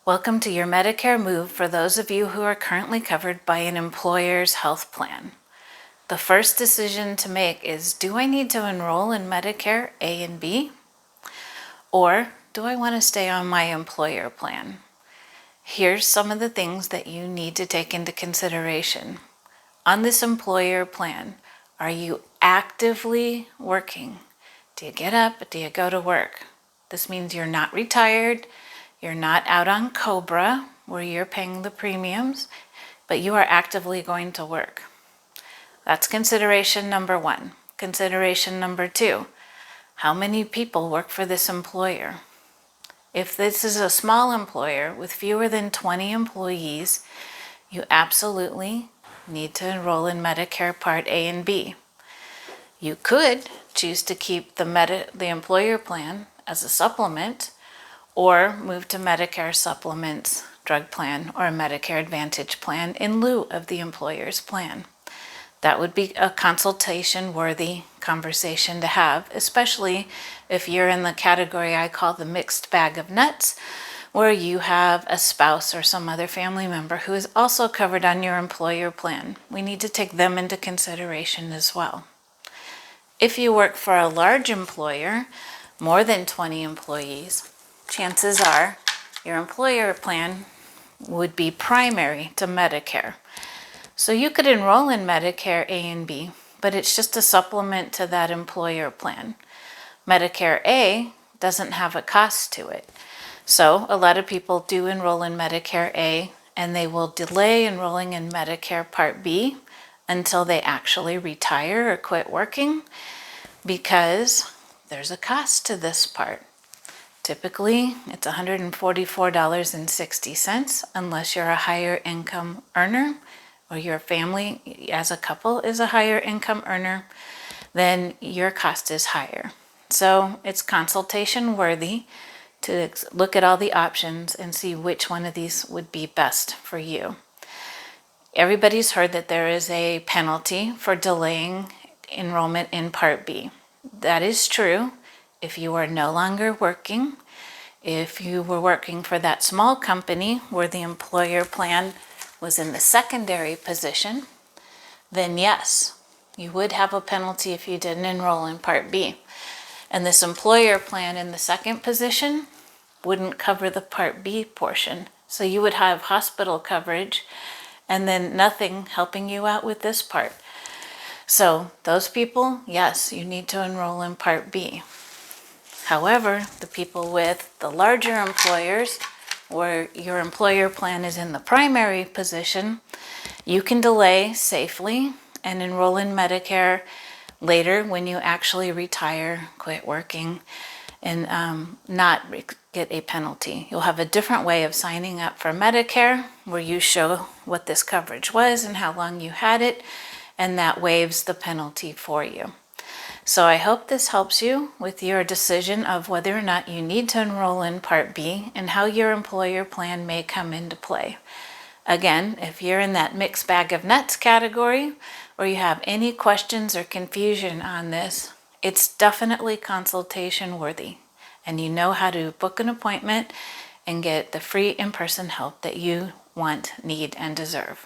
Welcome to your Medicare move for those of you who are currently covered by an employer's health plan. The first decision to make is, do I need to enroll in Medicare A and B? Or do I want to stay on my employer plan? Here's some of the things that you need to take into consideration. On this employer plan, are you actively working? Do you get up? Do you go to work? This means you're not retired. You're not out on COBRA where you're paying the premiums, but you are actively going to work. That's consideration number one. Consideration number two, how many people work for this employer? If this is a small employer with fewer than 20 employees, you absolutely need to enroll in Medicare Part A and B. You could choose to keep the employer plan as a supplement, or move to Medicare Supplements Drug Plan or a Medicare Advantage plan in lieu of the employer's plan. That would be a consultation-worthy conversation to have, especially if you're in the category I call the mixed bag of nuts, where you have a spouse or some other family member who is also covered on your employer plan. We need to take them into consideration as well. If you work for a large employer, more than 20 employees, chances are your employer plan would be primary to Medicare. So you could enroll in Medicare A and B, but it's just a supplement to that employer plan. Medicare A doesn't have a cost to it. So a lot of people do enroll in Medicare A, and they will delay enrolling in Medicare Part B until they actually retire or quit working, because there's a cost to this part. Typically, it's $144.60 unless you're a higher income earner or your family as a couple is a higher income earner, then your cost is higher. So it's consultation worthy to look at all the options and see which one of these would be best for you. Everybody's heard that there is a penalty for delaying enrollment in Part B. That is true. If you are no longer working, if you were working for that small company where the employer plan was in the secondary position, then yes, you would have a penalty if you didn't enroll in Part B. And this employer plan in the second position wouldn't cover the Part B portion. So you would have hospital coverage and then nothing helping you out with this part. So those people, yes, you need to enroll in Part B. However, the people with the larger employers, where your employer plan is in the primary position, you can delay safely and enroll in Medicare later when you actually retire, quit working, and not get a penalty. You'll have a different way of signing up for Medicare where you show what this coverage was and how long you had it, and that waives the penalty for you. So I hope this helps you with your decision of whether or not you need to enroll in Part B and how your employer plan may come into play. Again, if you're in that mixed bag of nuts category, or you have any questions or confusion on this, it's definitely consultation worthy, and you know how to book an appointment and get the free in-person help that you want, need, and deserve.